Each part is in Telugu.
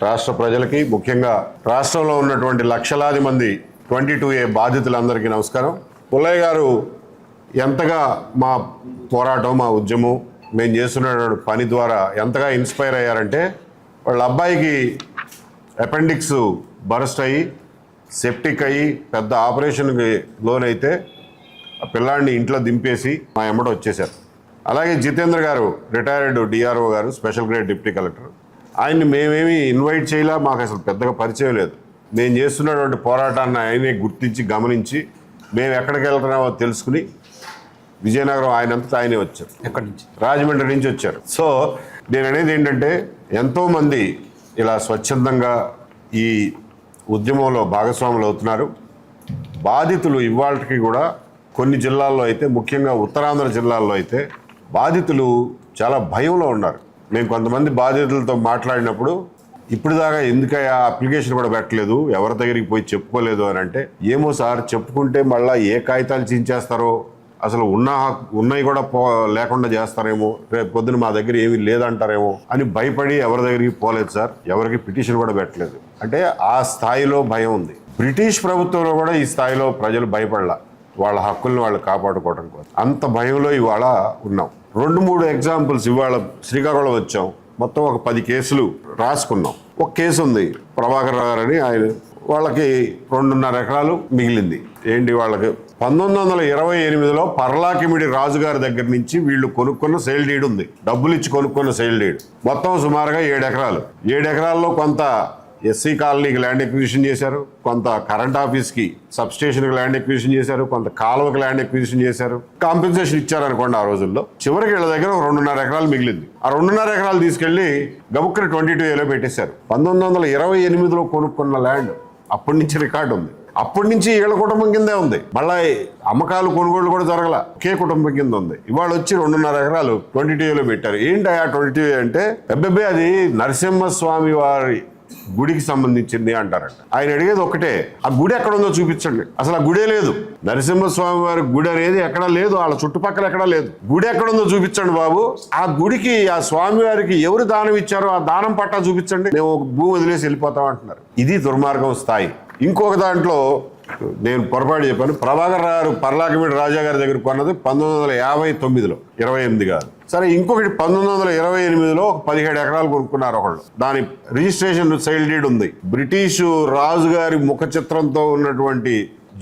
రాష్ట్ర ప్రజలకి, ముఖ్యంగా రాష్ట్రంలో ఉన్నటువంటి లక్షలాది మంది 22A బాధితులందరికీ నమస్కారం. పుల్లయ్య గారు ఎంతగా మా పోరాటం, మా ఉద్యమం, మేము చేస్తున్నటువంటి పని ద్వారా ఎంతగా ఇన్స్పైర్ అయ్యారంటే, వాళ్ళ అబ్బాయికి అపెండిక్స్ బరస్ట్ అయ్యి సెప్టిక్ అయ్యి పెద్ద ఆపరేషన్కి లోనైతే ఆ పిల్లాడిని ఇంట్లో దింపేసి మా ఎమ్మట వచ్చేసారు. అలాగే జితేంద్ర గారు, రిటైర్డ్ డిఆర్ఓ గారు, స్పెషల్ గ్రేడ్ డిప్యూటీ కలెక్టర్, ఆయన్ని మేమేమి ఇన్వైట్ చేయలే, మాకు అసలు పెద్దగా పరిచయం లేదు. మేము చేస్తున్నటువంటి పోరాటాన్ని ఆయనే గుర్తించి గమనించి మేము ఎక్కడికి వెళ్తున్నామో తెలుసుకుని విజయనగరం ఆయనంతటా ఆయనే వచ్చారు. ఎక్కడి నుంచి? రాజమండ్రి నుంచి వచ్చారు. సో నేను అనేది ఏంటంటే, ఎంతోమంది ఇలా స్వచ్ఛందంగా ఈ ఉద్యమంలో భాగస్వాములు అవుతున్నారు. బాధితులు ఇవాళకి కూడా కొన్ని జిల్లాల్లో అయితే, ముఖ్యంగా ఉత్తరాంధ్ర జిల్లాల్లో అయితే బాధితులు చాలా భయంలో ఉన్నారు. మేము కొంతమంది బాధితులతో మాట్లాడినప్పుడు, ఇప్పుడు దాకా ఎందుకయ్యా అప్లికేషన్ కూడా పెట్టలేదు, ఎవరి దగ్గరికి పోయి చెప్పుకోలేదు అని అంటే, ఏమో సార్, చెప్పుకుంటే మళ్ళీ ఏ కాగితాలు చించేస్తారో, అసలు ఉన్నవి కూడా లేకుండా చేస్తారేమో, రేపు పొద్దున మా దగ్గర ఏమీ లేదంటారేమో అని భయపడి ఎవరి దగ్గరికి పోలేదు సార్, ఎవరికి పిటిషన్ కూడా పెట్టలేదు. అంటే ఆ స్థాయిలో భయం ఉంది. బ్రిటిష్ ప్రభుత్వంలో కూడా ఈ స్థాయిలో ప్రజలు భయపడలా, వాళ్ళ హక్కుల్ని వాళ్ళు కాపాడుకోవడం కోసం. అంత భయంలో ఇవాళ ఉన్నాం. 2-3 ఎగ్జాంపుల్స్. ఇవాళ శ్రీకాకుళం వచ్చాం, మొత్తం ఒక 10 కేసులు రాసుకున్నాం. ఒక కేసు ఉంది, ప్రభాకర్ రావు అని, ఆయన వాళ్ళకి 2.5 ఎకరాలు మిగిలింది. ఏంటి వాళ్ళకి 1928లో పర్లాకిమిడి రాజుగారి దగ్గర నుంచి వీళ్ళు కొనుక్కున్న సేల్ డీడ్ ఉంది. డబ్బులు ఇచ్చి కొనుక్కున్న సేల్ డీడ్ మొత్తం సుమారుగా 7 ఎకరాలు. 7 ఎకరాల్లో కొంత ఎస్సీ కాలనీకి ల్యాండ్ ఎక్విజిషన్ చేశారు, కొంత కరెంట్ ఆఫీస్కి సబ్స్టేషన్కి ల్యాండ్ ఎక్విజిషన్ చేశారు, కొంత కాలువకి ల్యాండ్ ఎక్విజిషన్ చేశారు. కాంపెన్సేషన్ ఇచ్చారనుకోండి ఆ రోజుల్లో. చివరికి వీళ్ళ దగ్గర 2.5 ఎకరాలు మిగిలింది. ఆ 2.5 ఎకరాలు తీసుకెళ్లి గబుక్కుని 22Aలో పెట్టేశారు. 1928లో కొనుక్కున్న ల్యాండ్ అప్పటి నుంచి రికార్డు ఉంది. అప్పటి నుంచి వీళ్ళ కుటుంబం కిందే ఉంది. మళ్ళీ అమ్మకాలు, కొనుగోళ్లు కూడా జరగల, ఒకే కుటుంబం కింద ఉంది. ఇవాళ వచ్చి 2.5 ఎకరాలు 22Aలో పెట్టారు. ఏంటి ఆ 22A అంటే, అబ్బే అది నరసింహస్వామి వారి గుడికి సంబంధించింది అంటారంట. ఆయన అడిగేది ఒకటే, ఆ గుడి ఎక్కడ ఉందో చూపించండి. అసలు ఆ గుడే లేదు. నరసింహస్వామి వారి గుడి అనేది ఎక్కడా లేదు, వాళ్ళ చుట్టుపక్కల ఎక్కడా లేదు. గుడి ఎక్కడుందో చూపించండి బాబు. ఆ గుడికి, ఆ స్వామి వారికి ఎవరు దానం ఇచ్చారో ఆ దానం పట్టా చూపించండి, మేము భూమి వదిలేసి వెళ్ళిపోతాం అంటున్నారు. ఇది దుర్మార్గం స్థాయి. ఇంకొక దాంట్లో నేను పొరపాటు చెప్పాను. ప్రభాకర్ రావు పర్లాకిమిడి రాజా గారి దగ్గర కొన్నది 1959లో, 28 కాదు. సరే, ఇంకొకటి 1928లో 17 ఎకరాలు కొనుక్కున్నారు ఒకళ్ళు. దాని రిజిస్ట్రేషన్ సేల్ డీడ్ ఉంది. బ్రిటిషు రాజు గారి ముఖ చిత్రంతో ఉన్నటువంటి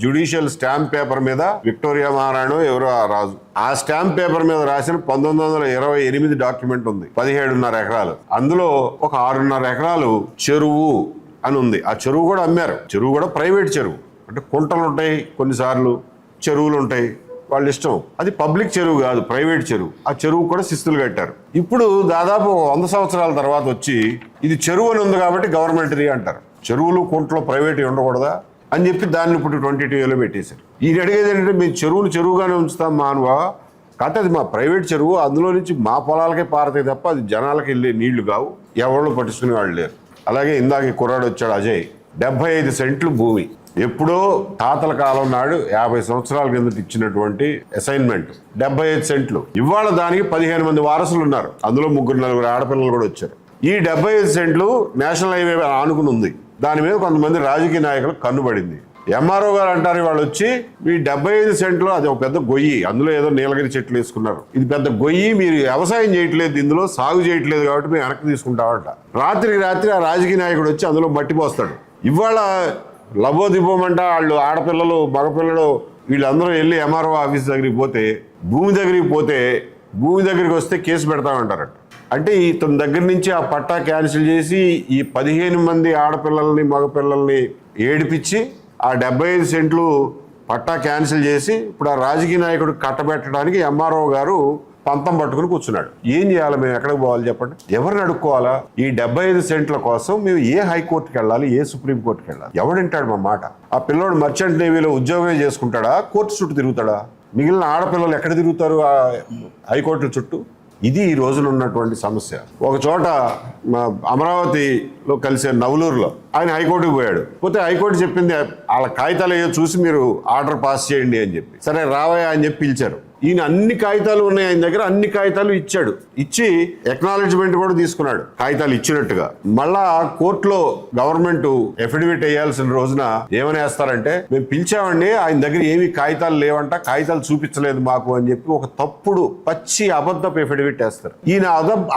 జ్యుడిషియల్ స్టాంప్ పేపర్ మీద, విక్టోరియా మహారాణి ఎవరో ఆ రాజు, ఆ స్టాంప్ పేపర్ మీద రాసిన 1928 డాక్యుమెంట్ ఉంది. 17.5 ఎకరాలు. అందులో ఒక 6.5 ఎకరాలు చెరువు అని ఉంది. ఆ చెరువు కూడా అమ్మారు. చెరువు కూడా ప్రైవేట్ చెరువు, అంటే కుంటలు ఉంటాయి, కొన్నిసార్లు చెరువులు ఉంటాయి, వాళ్ళ ఇష్టం. అది పబ్లిక్ చెరువు కాదు, ప్రైవేట్ చెరువు. ఆ చెరువు కూడా శిస్తులు కట్టారు. ఇప్పుడు దాదాపు 100 సంవత్సరాల తర్వాత వచ్చి ఇది చెరువు అని ఉంది కాబట్టి గవర్నమెంట్ది అంటారు. చెరువులు, కుంటలు ప్రైవేట్ ఉండకూడదా అని చెప్పి దాన్ని ఇప్పుడు 22Aలో పెట్టేశారు. ఈయన అడిగేది ఏంటంటే, మేము చెరువుగానే ఉంచుతాం మానవా, కాకపోతే అది మా ప్రైవేట్ చెరువు, అందులో నుంచి మా పొలాలకే పారతాయి తప్ప అది జనాలకి వెళ్ళే నీళ్లు కావు, ఎవరు పట్టించుకునే వాళ్ళు లేరు. అలాగే ఇందాక కుర్రాడు వచ్చాడు అజయ్, 75 సెంట్లు భూమి. ఎప్పుడో తాతల కాలం నాడు 50 సంవత్సరాల కిందట ఇచ్చినటువంటి అసైన్మెంట్ 75 సెంట్లు. ఇవాళ దానికి 15 మంది వారసులు ఉన్నారు. అందులో 3-4 ఆడపిల్లలు కూడా వచ్చారు. ఈ 75 సెంట్లు నేషనల్ హైవే ఆనుకుని ఉంది. దాని మీద కొంతమంది రాజకీయ నాయకులు కన్నుబడింది. ఎంఆర్ఓ గారు అంటారు, వాళ్ళు వచ్చి ఈ 75 సెంట్లు అది ఒక పెద్ద గొయ్యి, అందులో ఏదో నీలగిరి చెట్లు వేసుకున్నారు, ఇది పెద్ద గొయ్యి, మీరు వ్యవసాయం చేయట్లేదు, ఇందులో సాగు చేయట్లేదు కాబట్టి మేము వెనక్కి తీసుకుంటామంట. రాత్రికి రాత్రి ఆ రాజకీయ నాయకుడు వచ్చి అందులో మట్టి పోస్తాడు. ఇవాళ లబోదిబోమంట వాళ్ళు ఆడపిల్లలు, మగపిల్లలు వీళ్ళందరూ వెళ్ళి ఎంఆర్ఓ ఆఫీస్ దగ్గరికి పోతే, భూమి దగ్గరికి వస్తే కేసు పెడతామంటారట. అంటే ఇతని దగ్గర నుంచి ఆ పట్టా క్యాన్సిల్ చేసి ఈ 15 మంది ఆడపిల్లల్ని, మగపిల్లల్ని ఏడిపించి ఆ 75 సెంట్లు పట్టా క్యాన్సిల్ చేసి ఇప్పుడు ఆ రాజకీయ నాయకుడు కట్టబెట్టడానికి ఎంఆర్ఓ గారు పంతం పట్టుకుని కూర్చున్నాడు. ఏం చేయాలి, మేము ఎక్కడికి పోవాలి చెప్పండి, ఎవరిని అడుక్కోవాలా? ఈ 75 సెంట్ల కోసం మేము ఏ హైకోర్టుకి వెళ్ళాలి, ఏ సుప్రీంకోర్టుకి వెళ్ళాలి? ఎవడింటాడు మా మాట? ఆ పిల్లోడు మర్చెంట్ నేవీలో ఉద్యోగమే చేసుకుంటాడా, కోర్టు చుట్టూ తిరుగుతాడా? మిగిలిన ఆడపిల్లలు ఎక్కడ తిరుగుతారు ఆ హైకోర్టుల చుట్టూ? ఇది ఈ రోజున ఉన్నటువంటి సమస్య. ఒక చోట అమరావతిలో కలిసే నవలూరులో ఆయన హైకోర్టుకు పోయాడు. పోతే హైకోర్టు చెప్పింది, వాళ్ళ కాగితాలు ఏదో చూసి మీరు ఆర్డర్ పాస్ చేయండి అని చెప్పి. సరే రావయ్యా అని చెప్పి పిలిచారు. ఈయన అన్ని కాగితాలు ఉన్నాయి ఆయన దగ్గర, అన్ని కాగితాలు ఇచ్చాడు. ఇచ్చి ఎక్నాలెడ్జ్మెంట్ కూడా తీసుకున్నాడు కాగితాలు ఇచ్చినట్టుగా. మళ్ళా కోర్టులో గవర్నమెంట్ ఎఫిడవిట్ వేయాల్సిన రోజున ఏమని వేస్తారంటే, మేము పిలిచామండి, ఆయన దగ్గర ఏమి కాగితాలు లేవంట, కాగితాలు చూపించలేదు మాకు అని చెప్పి ఒక తప్పుడు పచ్చి అబద్ధపు ఎఫిడవిట్ వేస్తారు. ఈయన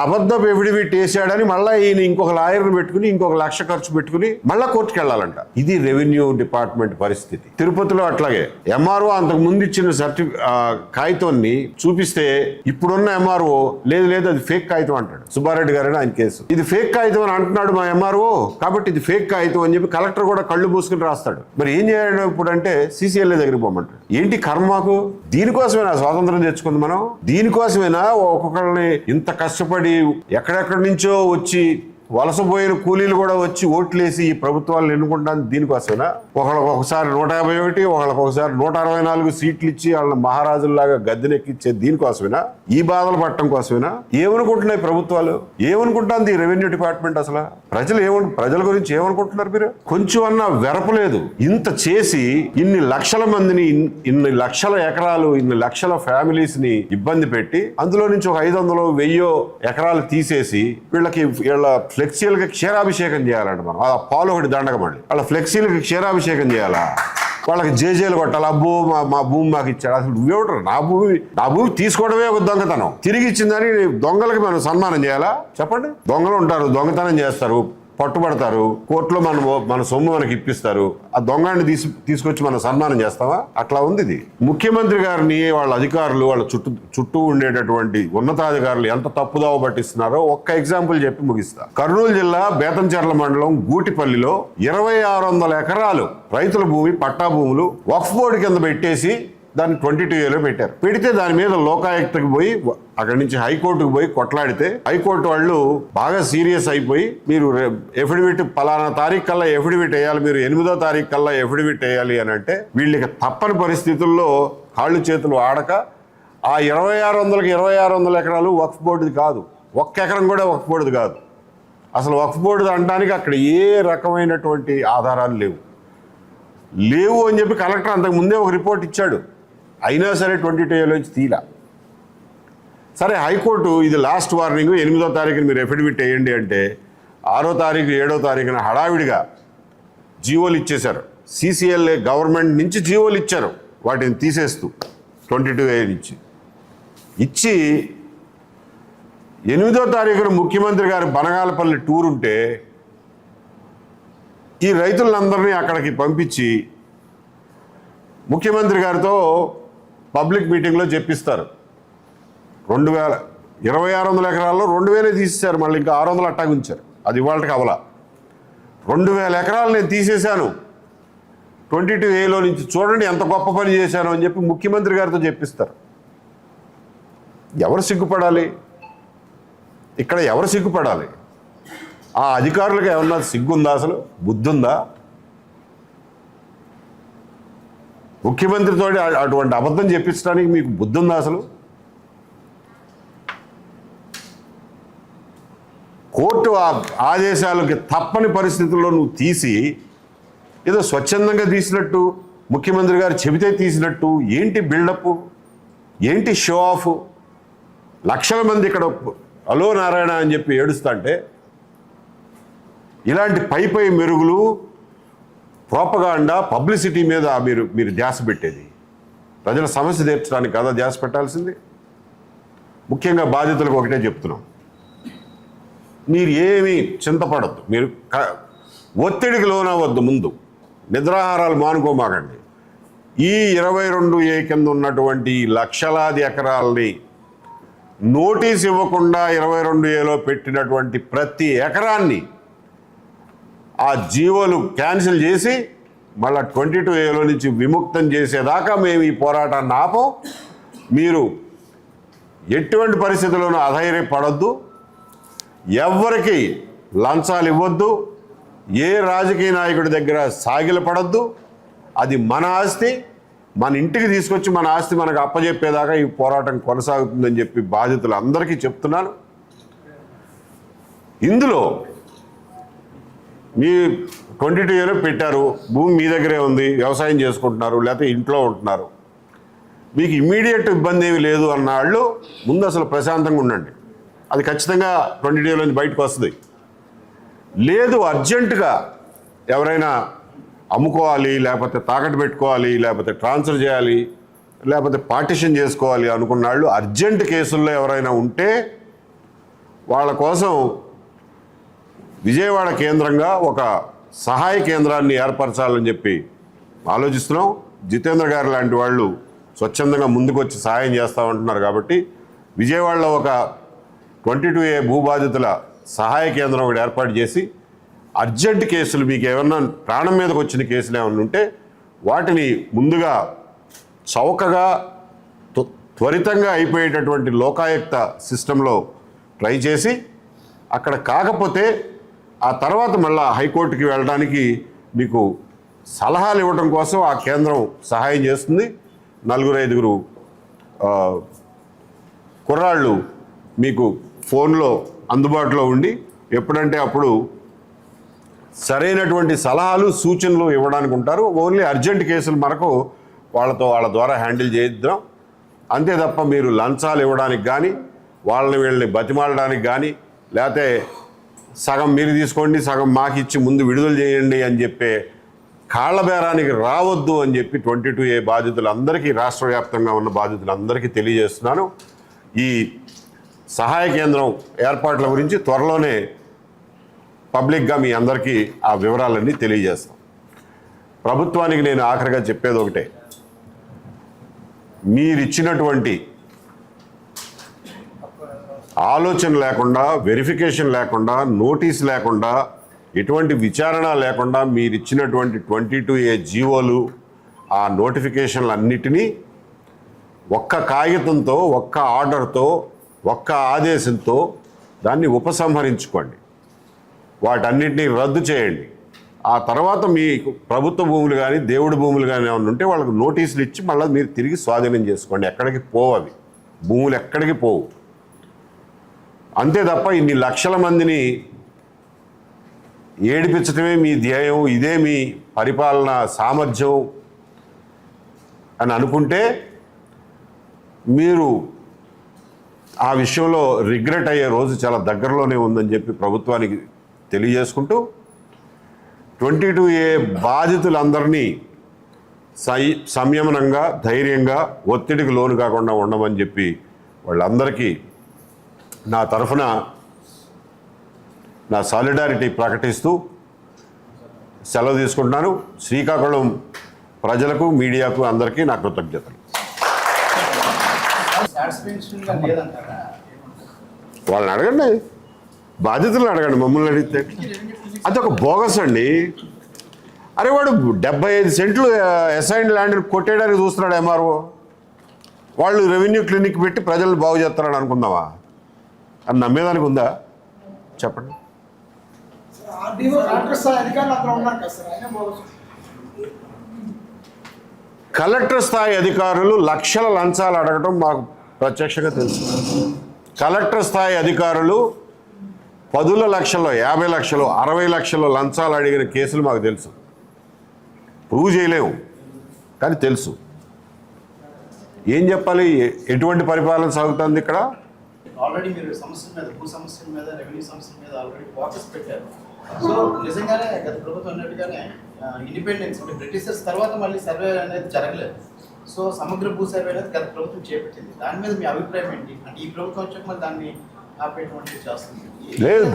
అబద్ధపు ఎఫిడవిట్ వేసాడని మళ్ళీ ఈయన ఇంకొక లాయర్ని పెట్టుకుని ఇంకొక 1,00,000 ఖర్చు పెట్టుకుని మళ్ళా కోర్టుకు వెళ్ళాలంట. ఇది రెవెన్యూ డిపార్ట్మెంట్ పరిస్థితి. తిరుపతిలో అట్లాగే ఎంఆర్ఓ అంతకు ముందు ఇచ్చిన కాగితాన్ని చూపిస్తే ఇప్పుడున్న ఎంఆర్ఓ లేదు అది ఫేక్ కాగితం అంటాడు. సుబ్బారెడ్డి గారని ఆయన కేసు, ఇది ఫేక్ కాగితం అని అంటున్నాడు మా ఎంఆర్ఓ, కాబట్టి ఇది ఫేక్ కాగితం అని చెప్పి కలెక్టర్ కూడా కళ్ళు మూసుకుని రాస్తాడు. మరి ఏం చేయాలి ఇప్పుడు అంటే CCLA దగ్గరికి పోమంటాడు. ఏంటి కర్మకు? దీనికోసమేనా స్వాతంత్రం తెచ్చుకుంది మనం? దీనికోసమేనా ఒక్కొక్కరిని ఇంత కష్టపడి ఎక్కడెక్కడి నుంచో వచ్చి వలసపోయిన కూలీలు కూడా వచ్చి ఓట్లేసి ఈ ప్రభుత్వాలను ఎన్నుకుంటాను? దీనికోసమేనా? ఒకసారి 151, ఒకసారి 164 సీట్లు ఇచ్చి వాళ్ళని మహారాజుల్లాగా గద్దెనెక్కిచ్చే దీనికోసమేనా? ఈ బాధలు పట్టడం కోసమేనా? ఏమనుకుంటున్నాయి ప్రభుత్వాలు? ఏమనుకుంటుంది ఈ రెవెన్యూ డిపార్ట్మెంట్? అసలు ప్రజల గురించి ఏమనుకుంటున్నారు మీరు? కొంచెం అన్నా వెరపలేదు. ఇంత చేసి ఇన్ని లక్షల మందిని, ఇన్ని లక్షల ఎకరాలు, ఇన్ని లక్షల ఫ్యామిలీస్ ని ఇబ్బంది పెట్టి అందులో నుంచి ఒక 500, 1000 ఎకరాలు తీసేసి వీళ్ళ ఫ్లెక్సీలకి క్షీరాభిషేకం చేయాలంట. మనం ఆ పాలు ఒకటి దండగ మళ్ళీ వాళ్ళ ఫ్లెక్సీలకి క్షీరాభిషేకం చేయాలా? వాళ్ళకి జేజేలు కొట్టాలి. అబ్బో మా భూమి మాకు ఇచ్చాడు. అసలు నువ్వేమిటరు? నా భూమి తీసుకోవడమే ఒక దొంగతనం. తిరిగి ఇచ్చిందని దొంగలకి మనం సన్మానం చేయాలా? చెప్పండి. దొంగలు ఉంటారు, దొంగతనం చేస్తారు, పట్టుబడతారు, కోర్టులో మన సొమ్ము మనకి ఇప్పిస్తారు. ఆ దొంగని తీసుకొచ్చి మనం సన్మానం చేస్తామా? అట్లా ఉంది ఇది. ముఖ్యమంత్రి గారిని వాళ్ళ అధికారులు, వాళ్ళ చుట్టూ ఉండేటటువంటి ఉన్నతాధికారులు ఎంత తప్పుదోవ పట్టిస్తున్నారో ఒక్క ఎగ్జాంపుల్ చెప్పి ముగిస్తా. కర్నూలు జిల్లా బేతంచెర్ల మండలం గూటిపల్లిలో 2600 ఎకరాలు రైతుల భూమి, పట్టా భూములు వక్ఫ్ బోర్డు కింద పెట్టేసి దాన్ని 22A పెట్టారు. పెడితే దాని మీద లోకాయుక్తకి పోయి అక్కడి నుంచి హైకోర్టుకు పోయి కొట్లాడితే హైకోర్టు వాళ్ళు బాగా సీరియస్ అయిపోయి, మీరు ఎఫిడవిట్ పలానా తారీఖు కల్లా ఎఫిడవిట్ వేయాలి, మీరు 8వ తారీఖు కల్లా ఎఫిడవిట్ వేయాలి అని అంటే వీళ్ళకి తప్పని పరిస్థితుల్లో కాళ్ళు చేతులు ఆడక ఆ 2600 ఎకరాలు వక్ఫ్ బోర్డుది కాదు. ఒక్క ఎకరం కూడా వక్ఫ్ బోర్డుది కాదు. అసలు వక్ఫ్ బోర్డు అనడానికి అక్కడ ఏ రకమైనటువంటి ఆధారాలు లేవు అని చెప్పి కలెక్టర్ అంతకు ముందే ఒక రిపోర్ట్ ఇచ్చాడు. అయినా సరే 22Aలోంచి తీలా. సరే హైకోర్టు ఇది లాస్ట్ వార్నింగ్, 8వ తారీఖున మీరు ఎఫిడవిట్ వేయండి అంటే 6వ తారీఖు 7వ తారీఖున హడావిడిగా జీవోలు ఇచ్చేశారు. CCLA గవర్నమెంట్ నుంచి జీవోలు ఇచ్చారు వాటిని తీసేస్తూ 22A ఇచ్చి 8వ తారీఖున ముఖ్యమంత్రి గారు బనగాలపల్లి టూర్ ఉంటే ఈ రైతులందరినీ అక్కడికి పంపించి ముఖ్యమంత్రి గారితో పబ్లిక్ మీటింగ్లో చెప్పిస్తారు. 2600 ఎకరాల్లో 2000 తీసేశారు, మళ్ళీ ఇంకా 600 అట్టాగా ఉంచారు. అది ఇవాళకి అవలా. 2000 ఎకరాలు నేను తీసేశాను 22Aలో నుంచి, చూడండి ఎంత గొప్ప పని చేశాను అని చెప్పి ముఖ్యమంత్రి గారితో చెప్పిస్తారు. ఎవరు సిగ్గుపడాలి? ఇక్కడ ఎవరు సిగ్గుపడాలి? ఆ అధికారులకు ఏమన్నా సిగ్గుందా? అసలు బుద్ధి ఉందా? ముఖ్యమంత్రితో అటువంటి అబద్ధం చెప్పించడానికి మీకు బుద్ధి ఉందా? అసలు కోర్టు ఆదేశాలకి తప్పని పరిస్థితుల్లో నువ్వు తీసి ఏదో స్వచ్ఛందంగా తీసినట్టు, ముఖ్యమంత్రి గారు చెబితే తీసినట్టు, ఏంటి బిల్డప్, ఏంటి షో ఆఫ్? లక్షల మంది ఇక్కడ అలో నారాయణ అని చెప్పి ఏడుస్తుంటే ఇలాంటి పై మెరుగులు, ప్రోపగాండా, పబ్లిసిటీ మీద మీరు ధ్యాస పెట్టేది. ప్రజల సమస్య తీర్చడానికి కదా ధ్యాస పెట్టాల్సింది. ముఖ్యంగా బాధితులకు ఒకటే చెప్తున్నాం, మీరు ఏమీ చింతపడద్దు, మీరు ఒత్తిడికి లోనవద్దు. ముందు నిద్రాహారాలు మానుకోమాకండి. ఈ 22A కింద ఉన్నటువంటి లక్షలాది ఎకరాలని నోటీస్ ఇవ్వకుండా 22Aలో పెట్టినటువంటి ప్రతి ఎకరాన్ని ఆ జీవోలు క్యాన్సిల్ చేసి మళ్ళీ 22Aలో నుంచి విముక్తం చేసేదాకా మేము ఈ పోరాటాన్ని ఆపం. మీరు ఎటువంటి పరిస్థితుల్లోనూ అధైర్యపడద్దు, ఎవ్వరికి లంచాలు ఇవ్వద్దు, ఏ రాజకీయ నాయకుడి దగ్గర సాగిలపడద్దు. అది మన ఆస్తి, మన ఇంటికి తీసుకొచ్చి మన ఆస్తి మనకు అప్పచెప్పేదాకా ఈ పోరాటం కొనసాగుతుందని చెప్పి బాధితులందరికీ చెప్తున్నాను. ఇందులో మీ 22Aలో పెట్టారు, భూమి మీ దగ్గరే ఉంది, వ్యవసాయం చేసుకుంటున్నారు, లేకపోతే ఇంట్లో ఉంటున్నారు. మీకు ఇమ్మీడియట్ ఇబ్బంది ఏమి లేదు అన్న వాళ్ళు ముందు అసలు ప్రశాంతంగా ఉండండి. అది ఖచ్చితంగా 20 డేలోంచి బయటకు వస్తుంది. లేదు అర్జెంటుగా ఎవరైనా అమ్ముకోవాలి, లేకపోతే తాకట్టు పెట్టుకోవాలి, లేకపోతే ట్రాన్స్ఫర్ చేయాలి, లేకపోతే పార్టిషన్ చేసుకోవాలి అనుకున్న వాళ్ళు అర్జెంట్ కేసుల్లో ఎవరైనా ఉంటే వాళ్ళ కోసం విజయవాడ కేంద్రంగా ఒక సహాయ కేంద్రాన్ని ఏర్పరచాలని చెప్పి ఆలోచిస్తున్నాం. జితేంద్ర గారు లాంటి వాళ్ళు స్వచ్ఛందంగా ముందుకు వచ్చి సహాయం చేస్తామంటున్నారు. కాబట్టి విజయవాడలో ఒక 22A భూబాధితుల సహాయ కేంద్రం ఒకటి ఏర్పాటు చేసి అర్జెంట్ కేసులు మీకు ఏమన్నా ప్రాణం మీదకి వచ్చిన కేసులు ఏమన్నా ఉంటే వాటిని ముందుగా చౌకగా త్వరితంగా అయిపోయేటటువంటి లోకాయుక్త సిస్టంలో ట్రై చేసి అక్కడ కాకపోతే ఆ తర్వాత మళ్ళీ హైకోర్టుకి వెళ్ళడానికి మీకు సలహాలు ఇవ్వడం కోసం ఆ కేంద్రం సహాయం చేస్తుంది. 4-5 కుర్రాళ్ళు మీకు ఫోన్లో అందుబాటులో ఉండి ఎప్పుడంటే అప్పుడు సరైనటువంటి సలహాలు సూచనలు ఇవ్వడానికి ఉంటారు. ఓన్లీ అర్జెంట్ కేసులు మనకు వాళ్ళ ద్వారా హ్యాండిల్ చేద్దాం. అంతే తప్ప మీరు లంచాలు ఇవ్వడానికి కానీ వీళ్ళని బతిమాలడానికి కానీ లేకపోతే సగం మీరు తీసుకోండి సగం మాకు ఇచ్చి ముందు విడుదల చేయండి అని చెప్పే కాళ్ళ బేరానికి రావద్దు అని చెప్పి 22A బాధితులందరికీ, రాష్ట్ర వ్యాప్తంగా ఉన్న బాధితులందరికీ తెలియజేస్తున్నాను. ఈ సహాయ కేంద్రం ఏర్పాట్ల గురించి త్వరలోనే పబ్లిక్గా మీ అందరికీ ఆ వివరాలన్నీ తెలియజేస్తాం. ప్రభుత్వానికి నేను ఆఖరిగా చెప్పేది ఒకటే, మీరిచ్చినటువంటి ఆలోచన లేకుండా, వెరిఫికేషన్ లేకుండా, నోటీస్ లేకుండా, ఎటువంటి విచారణ లేకుండా మీరిచ్చినటువంటి 22A జీవోలు, ఆ నోటిఫికేషన్లు అన్నిటినీ ఒక్క కాగితంతో, ఒక్క ఆర్డర్తో, ఒక్క ఆదేశంతో దాన్ని ఉపసంహరించుకోండి. వాటన్నిటినీ రద్దు చేయండి. ఆ తర్వాత మీ ప్రభుత్వ భూములు కానీ దేవుడి భూములు కానీ ఏమైనా ఉంటే వాళ్ళకి నోటీసులు ఇచ్చి మళ్ళీ మీరు తిరిగి స్వాధీనం చేసుకోండి. ఎక్కడికి పోవు అవి భూములు, ఎక్కడికి పోవు. అంతే తప్ప ఇన్ని లక్షల మందిని ఏడిపించడమే మీ ధ్యేయం, ఇదే మీ పరిపాలన సామర్థ్యం అని అనుకుంటే మీరు ఆ విషయంలో రిగ్రెట్ అయ్యే రోజు చాలా దగ్గరలోనే ఉందని చెప్పి ప్రభుత్వానికి తెలియజేసుకుంటూ 22A బాధితులందరినీ సంయమనంగా, ధైర్యంగా, ఒత్తిడికి లోను కాకుండా ఉండమని చెప్పి వాళ్ళందరికీ నా తరఫున నా సాలిడారిటీ ప్రకటిస్తూ సెలవు తీసుకుంటున్నాను. శ్రీకాకుళం ప్రజలకు, మీడియాకు అందరికీ నా కృతజ్ఞతలు. వాళ్ళని అడగండి, బాధితులను అడగండి, మమ్మల్ని అడిగితే అదొక బోగస్ అండి. అరే వాడు 75 సెంట్లు అసైన్డ్ ల్యాండ్ కొట్టేయడానికి చూస్తున్నాడు ఎంఆర్ఓ. వాళ్ళు రెవెన్యూ క్లినిక్ పెట్టి ప్రజలను బాగు చేస్తారని అనుకుందామా? అని నమ్మేదానికి ఉందా చెప్పండి. కలెక్టర్ స్థాయి అధికారులు లక్షల లంచాలు అడగటం మాకు ప్రత్యక్షంగా తెలుసు. కలెక్టర్ స్థాయి అధికారులు 10 లక్షలు, 50 లక్షలు, 60 లక్షలు లంచాలు అడిగిన కేసులు మాకు తెలుసు. ప్రూవ్ చేయలేము కానీ తెలుసు. ఏం చెప్పాలి? ఎటువంటి పరిపాలన సాగుతుంది ఇక్కడ? ఆల్రెడీ మీరు సమస్యల మీద, భూ సమస్యల మీద, రెవెన్యూ సమస్యల మీద ఆల్రెడీ ఫోకస్ పెట్టారు. సో నిజంగానే గత ప్రభుత్వం అన్నట్టుగానే ఇండిపెండెన్స్ అంటే బ్రిటిషర్స్ తర్వాత మళ్ళీ సర్వే అనేది జరగలేదు. సో సమగ్ర భూ సర్వే అనేది గత ప్రభుత్వం చేపట్టింది. దాని మీద మీ అభిప్రాయం ఏంటి? అంటే ఈ ప్రభుత్వం వచ్చాక మళ్ళీ దాన్ని ఆపేటువంటి చేస్తుంది. లేదు,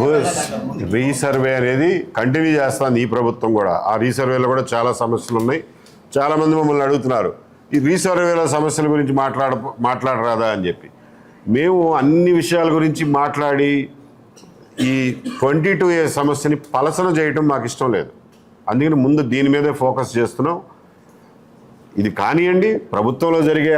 రీసర్వే అనేది కంటిన్యూ చేస్తుంది ఈ ప్రభుత్వం కూడా. ఆ రీసర్వేలో కూడా చాలా సమస్యలు ఉన్నాయి. చాలామంది మమ్మల్ని అడుగుతున్నారు ఈ రీసర్వేల సమస్యల గురించి మాట్లాడరాదా అని చెప్పి. మేము అన్ని విషయాల గురించి మాట్లాడి ఈ 22A సమస్యని పలసన చేయటం మాకు ఇష్టం లేదు. అందుకని ముందు దీని మీదే ఫోకస్ చేస్తున్నాం. ఇది కానివ్వండి, ప్రభుత్వంలో జరిగే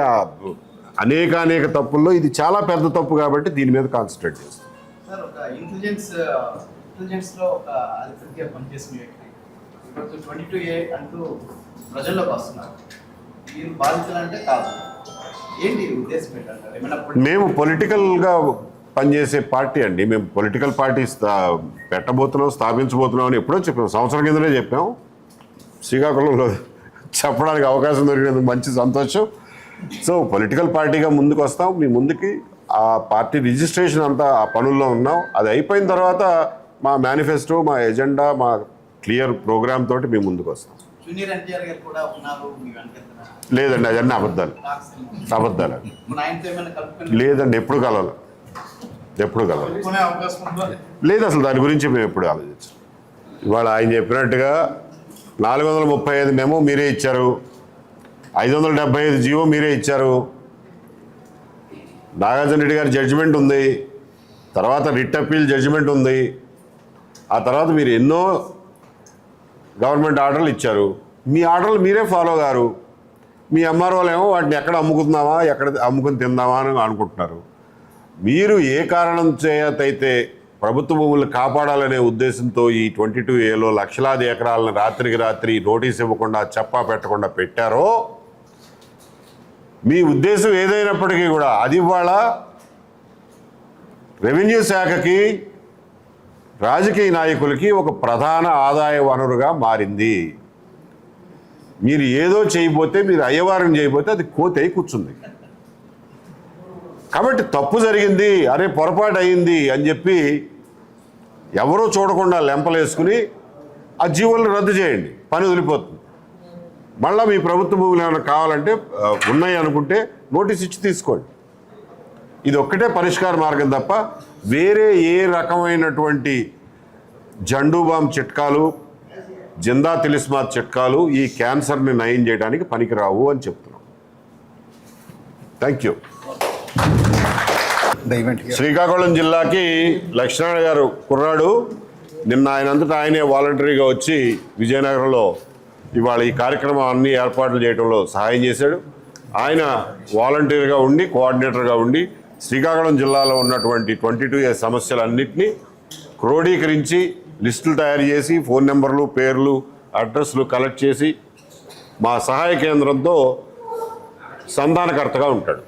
అనేక తప్పుల్లో ఇది చాలా పెద్ద తప్పు కాబట్టి దీని మీద కాన్సన్ట్రేట్ చేస్తాం. సార్, ఒక ఇంటెలిజెన్స్లో ఒక అధికారిగా పనిచేసిన వ్యక్తి ఇప్పుడు 22A అంటూ ప్రజల్లోకి వస్తున్నారు. మీరు బాధితులు అంటే కాదు, ఏంటి ఉద్దేశం ఏంటంటారు? ఏమైనా మేము పొలిటికల్గా పనిచేసే పార్టీ అండి. మేము పొలిటికల్ పార్టీ పెట్టబోతున్నాం, స్థాపించబోతున్నాం అని ఎప్పుడో చెప్పాం. సంవత్సరం కిందనే చెప్పాం. శ్రీకాకుళంలో చెప్పడానికి అవకాశం దొరికినందుకు మంచి సంతోషం. సో పొలిటికల్ పార్టీగా ముందుకు వస్తాం, మీ ముందుకి ఆ పార్టీ రిజిస్ట్రేషన్ అంతా ఆ పనుల్లో ఉన్నాం. అది అయిపోయిన తర్వాత మా మేనిఫెస్టో, మా ఎజెండా, మా క్లియర్ ప్రోగ్రామ్ తోటి మేము ముందుకు వస్తాం. జూనియర్ ఎన్టీఆర్ గారు కూడా ఉన్నారు మీ వెనకెత్తనా? లేదండి, అవన్నీ అబద్ధాలు. అబద్ధాలు మన ఆయనతో ఏమైనా కలుపుకొని లేదండి, ఎప్పుడు కలవాలి, ఎప్పుడు కలవాలి కలుపుకునే అవకాశం ఉందా? లేదు. అసలు దాని గురించి మేము ఎప్పుడు ఆలోచించాం. ఇవాళ ఆయన చెప్పినట్టుగా 435 మెమో మీరే ఇచ్చారు, 575 జీవో మీరే ఇచ్చారు, నాగార్జున రెడ్డి గారి జడ్జిమెంట్ ఉంది, తర్వాత రిట్ అప్పీల్ జడ్జిమెంట్ ఉంది, ఆ తర్వాత మీరు ఎన్నో గవర్నమెంట్ ఆర్డర్లు ఇచ్చారు. మీ ఆర్డర్లు మీరే ఫాలో గారు. మీ ఎంఆర్ఓలు ఏమో వాటిని ఎక్కడ అమ్ముకుందామా, ఎక్కడ అమ్ముకుని తిందామా అని అనుకుంటున్నారు. మీరు ఏ కారణం చేతైతే ప్రభుత్వ భూములు కాపాడాలనే ఉద్దేశంతో ఈ 22Aలో లక్షలాది ఎకరాలను రాత్రికి రాత్రి నోటీస్ ఇవ్వకుండా చెప్పా పెట్టకుండా పెట్టారో, మీ ఉద్దేశం ఏదైనప్పటికీ కూడా అది ఇవాళ రెవెన్యూ శాఖకి, రాజకీయ నాయకులకి ఒక ప్రధాన ఆదాయ వనరుగా మారింది. మీరు ఏదో చేయబోతే, మీరు అయ్యవారం చేయబోతే అది కోతై కూర్చుంది. కాబట్టి తప్పు జరిగింది, అరే పొరపాటు అయింది అని చెప్పి ఎవరో చూడకుండా లెంపలేసుకుని ఆ జీవోలను రద్దు చేయండి, పని వదిలిపోతుంది. మళ్ళీ మీ ప్రభుత్వ భూములు ఏమైనా కావాలంటే ఉన్నాయి అనుకుంటే నోటీస్ ఇచ్చి తీసుకోండి. ఇది ఒక్కటే పరిష్కార మార్గం తప్ప వేరే ఏ రకమైనటువంటి జండూబామ్ చిట్కాలు, జిందా తిలిస్మాత్ చిట్కాలు ఈ క్యాన్సర్ని నయం చేయడానికి పనికిరావు అని చెప్తున్నాం. Thank you. శ్రీకాకుళం జిల్లాకి లక్ష్మణ గారు కుర్రాడు నిన్న ఆయనంతటా ఆయనే వాలంటరీగా వచ్చి విజయనగరంలో ఇవాళ ఈ కార్యక్రమం అన్ని ఏర్పాట్లు చేయడంలో సహాయం చేశాడు. ఆయన వాలంటీర్గా ఉండి, కోఆర్డినేటర్గా ఉండి శ్రీకాకుళం జిల్లాలో ఉన్నటువంటి 22A సమస్యలన్నింటినీ క్రోడీకరించి లిస్టులు తయారు చేసి ఫోన్ నెంబర్లు, పేర్లు, అడ్రస్లు కలెక్ట్ చేసి మా సహాయ కేంద్రంతో సంధానకర్తగా ఉంటాడు.